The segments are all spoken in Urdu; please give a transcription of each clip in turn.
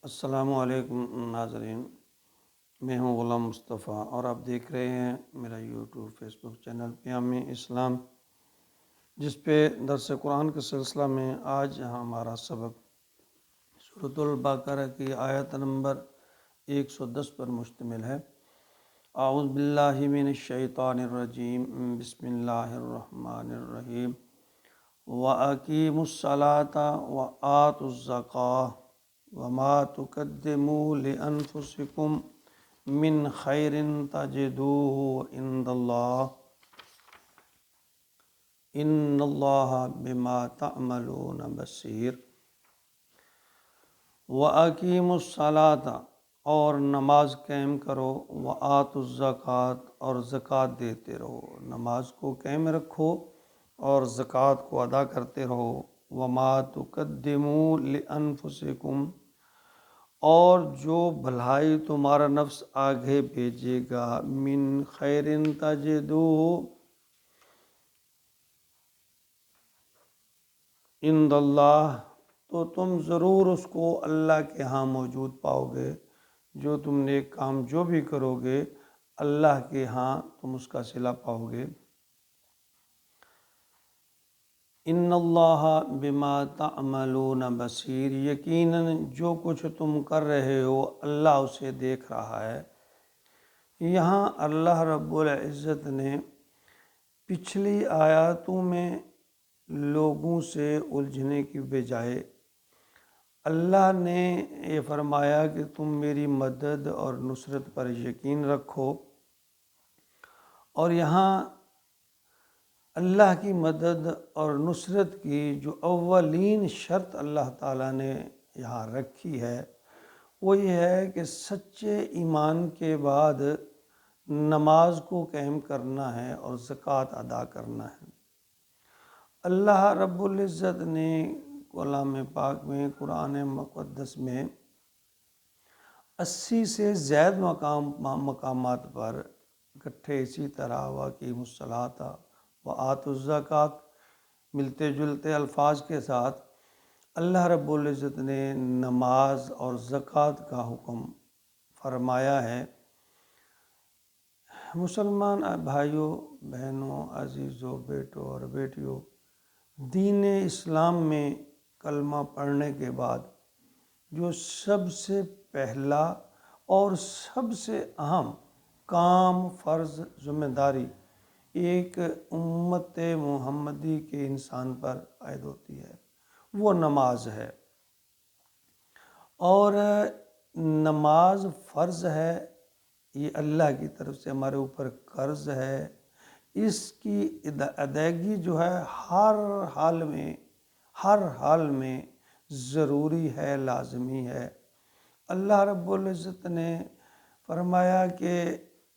السلام علیکم ناظرین، میں ہوں غلام مصطفیٰ اور آپ دیکھ رہے ہیں میرا یوٹیوب فیس بک چینل پیام اسلام، جس پہ درس قرآن کے سلسلہ میں آج ہمارا سبق سورۃ البقرہ کی آیت نمبر 110 پر مشتمل ہے۔ اعوذ باللہ من الشیطان الرجیم، بسم اللہ الرحمن الرحیم۔ وَأَقِیمُوا الصَّلَاةَ وَآتُوا الزَّکَاةَ وَمَا تُقَدِّمُوا لِأَنفُسِکُم مِّن خَیْرٍ تَجِدُوهُ عِندَ اللَّهِ إِنَّ اللَّهَ بِمَا تَعْمَلُونَ بَصِیرٌ۔ وَأَقِیمُوا الصَّلَاةَ، اور نماز قائم کرو، وَآتُوا الزَّکَاةَ، اور زکوٰۃ دیتے رہو، نماز کو قائم رکھو اور زکوٰۃ کو ادا کرتے رہو۔ وَمَا تُقَدِّمُوا لِأَنفُسِکُم، اور جو بھلائی تمہارا نفس آگے بھیجے گا، من خیرن تجدوہ عند اللہ، تو تم ضرور اس کو اللہ کے ہاں موجود پاؤ گے۔ جو تم نیک کام جو بھی کرو گے، اللہ کے ہاں تم اس کا صلہ پاؤ گے۔ ان اللہ بما تعملون بصیر، یقیناً جو کچھ تم کر رہے ہو اللہ اسے دیکھ رہا ہے۔ یہاں اللہ رب العزت نے پچھلی آیاتوں میں لوگوں سے الجھنے کی بجائے اللہ نے یہ فرمایا کہ تم میری مدد اور نصرت پر یقین رکھو، اور یہاں اللہ کی مدد اور نصرت کی جو اولین شرط اللہ تعالیٰ نے یہاں رکھی ہے وہ یہ ہے کہ سچے ایمان کے بعد نماز کو قائم کرنا ہے اور زکوٰۃ ادا کرنا ہے۔ اللہ رب العزت نے کلام پاک میں، قرآن مقدس میں 80 سے زائد مقامات پر اکٹھے اسی طرح وَأَقِیمُوا الصَّلَاةَ وَآتُوا الزَّکَاةَ ملتے جلتے الفاظ کے ساتھ اللہ رب العزت نے نماز اور زکوٰۃ کا حکم فرمایا ہے۔ مسلمان بھائیوں، بہنوں، عزیزوں، بیٹوں اور بیٹیوں، دین اسلام میں کلمہ پڑھنے کے بعد جو سب سے پہلا اور سب سے اہم کام، فرض، ذمہ داری ایک امت محمدی کے انسان پر عائد ہوتی ہے، وہ نماز ہے۔ اور نماز فرض ہے، یہ اللہ کی طرف سے ہمارے اوپر قرض ہے۔ اس کی ادائیگی جو ہے ہر حال میں ضروری ہے، لازمی ہے۔ اللہ رب العزت نے فرمایا کہ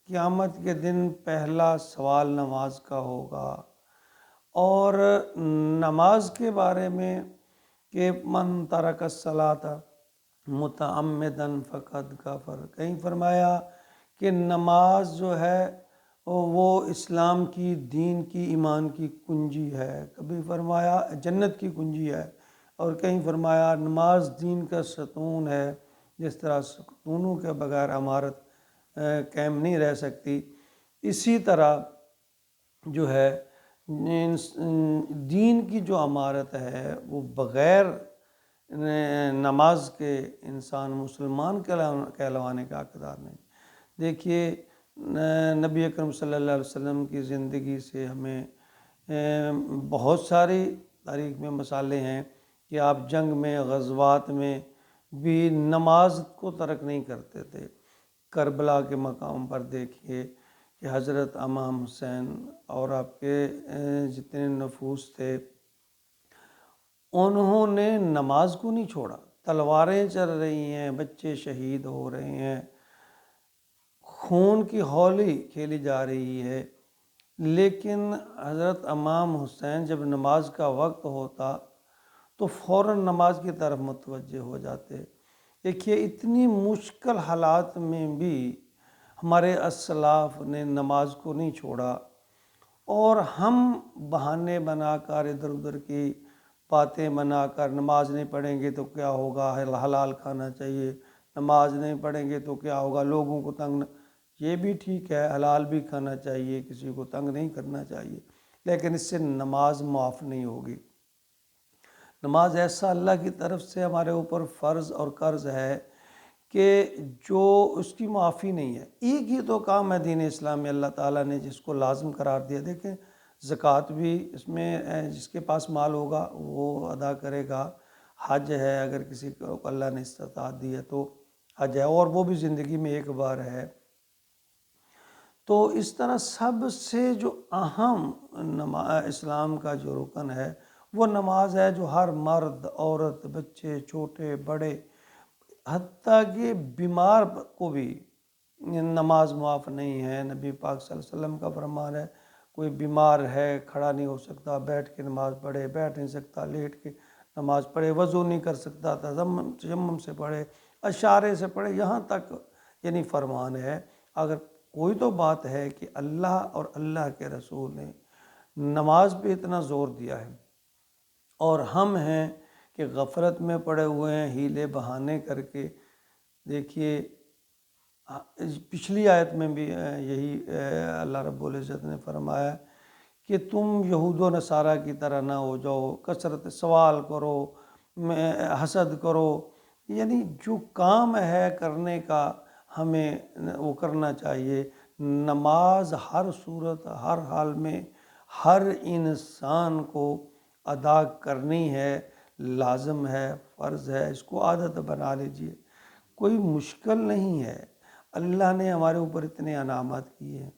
قیامت کے دن پہلا سوال نماز کا ہوگا، اور نماز کے بارے میں کہ من ترک الصلاۃ متعمدا فقد کفر، کہیں فرمایا کہ نماز جو ہے وہ اسلام کی، دین کی، ایمان کی کنجی ہے، کبھی فرمایا جنت کی کنجی ہے، اور کہیں فرمایا نماز دین کا ستون ہے۔ جس طرح ستونوں کے بغیر عمارت قائم نہیں رہ سکتی، اسی طرح جو ہے دین کی جو عمارت ہے وہ بغیر نماز کے انسان مسلمان کہلوانے کا حقدار نہیں۔ دیکھیے، نبی اکرم صلی اللہ علیہ وسلم کی زندگی سے ہمیں بہت ساری تاریخ میں مثالیں ہیں کہ آپ جنگ میں، غزوات میں بھی نماز کو ترک نہیں کرتے تھے۔ کربلا کے مقام پر دیکھیے کہ حضرت امام حسین اور آپ کے جتنے نفوس تھے انہوں نے نماز کو نہیں چھوڑا۔ تلواریں چل رہی ہیں، بچے شہید ہو رہے ہیں، خون کی ہولی کھیلی جا رہی ہے، لیکن حضرت امام حسین جب نماز کا وقت ہوتا تو فوراً نماز کی طرف متوجہ ہو جاتے۔ دیکھیے، اتنی مشکل حالات میں بھی ہمارے اسلاف نے نماز کو نہیں چھوڑا، اور ہم بہانے بنا کر ادھر ادھر کی باتیں بنا کر نماز نہیں پڑھیں گے تو کیا ہوگا، حلال کھانا چاہیے، نماز نہیں پڑھیں گے تو کیا ہوگا، لوگوں کو تنگ یہ بھی ٹھیک ہے، حلال بھی کھانا چاہیے، کسی کو تنگ نہیں کرنا چاہیے، لیکن اس سے نماز معاف نہیں ہوگی۔ نماز ایسا اللہ کی طرف سے ہمارے اوپر فرض اور قرض ہے کہ جو اس کی معافی نہیں ہے۔ ایک ہی تو کام ہے دین اسلام میں اللہ تعالیٰ نے جس کو لازم قرار دیا۔ دیکھیں زکوٰۃ بھی اس میں جس کے پاس مال ہوگا وہ ادا کرے گا، حج ہے اگر کسی کو اللہ نے استطاعت دی ہے تو حج ہے، اور وہ بھی زندگی میں ایک بار ہے۔ تو اس طرح سب سے جو اہم اسلام کا جو رکن ہے وہ نماز ہے، جو ہر مرد، عورت، بچے، چھوٹے بڑے، حتیٰ کہ بیمار کو بھی نماز معاف نہیں ہے۔ نبی پاک صلی اللہ علیہ وسلم کا فرمان ہے، کوئی بیمار ہے، کھڑا نہیں ہو سکتا، بیٹھ کے نماز پڑھے، بیٹھ نہیں سکتا لیٹ کے نماز پڑھے، وضو نہیں کر سکتا تیمم سے پڑھے، اشارے سے پڑھے، یہاں تک یعنی فرمان ہے۔ اگر کوئی تو بات ہے کہ اللہ اور اللہ کے رسول نے نماز پہ اتنا زور دیا ہے، اور ہم ہیں کہ غفلت میں پڑے ہوئے ہیں، ہیلے بہانے کر کے۔ دیکھیے پچھلی آیت میں بھی یہی اللہ رب العزت نے فرمایا کہ تم یہود و نصارہ کی طرح نہ ہو جاؤ، کثرت سوال کرو، حسد کرو، یعنی جو کام ہے کرنے کا ہمیں وہ کرنا چاہیے۔ نماز ہر صورت ہر حال میں ہر انسان کو ادا کرنی ہے، لازم ہے، فرض ہے، اس کو عادت بنا لیجئے، کوئی مشکل نہیں ہے۔ اللہ نے ہمارے اوپر اتنے انعامات کیے ہیں،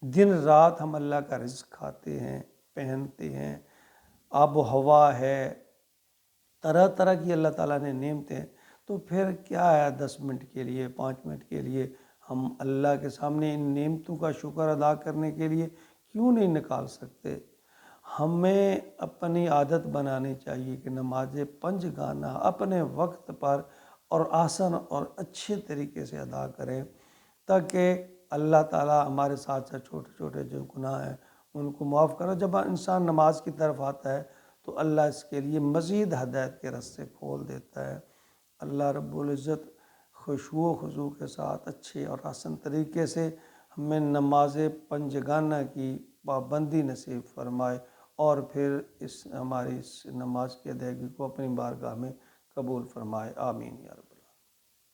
دن رات ہم اللہ کا رزق کھاتے ہیں، پہنتے ہیں، آب و ہوا ہے، طرح طرح کی اللہ تعالیٰ نے نعمتیں، تو پھر کیا ہے 10 منٹ کے لیے 5 منٹ کے لیے ہم اللہ کے سامنے ان نعمتوں کا شکر ادا کرنے کے لیے کیوں نہیں نکال سکتے؟ ہمیں اپنی عادت بنانی چاہیے کہ نماز 5 گانا اپنے وقت پر اور آسان اور اچھے طریقے سے ادا کریں، تاکہ اللہ تعالیٰ ہمارے ساتھ ساتھ چھوٹے چھوٹے جو گناہ ہیں ان کو معاف کرے۔ جب انسان نماز کی طرف آتا ہے تو اللہ اس کے لیے مزید ہدایت کے راستے کھول دیتا ہے۔ اللہ رب العزت خشوع و خضوع کے ساتھ اچھے اور آسان طریقے سے ہمیں نماز 5 گانا کی پابندی نصیب فرمائے، اور پھر ہماری اس نماز کی ادائیگی کو اپنی بارگاہ میں قبول فرمائے۔ آمین یا رب۔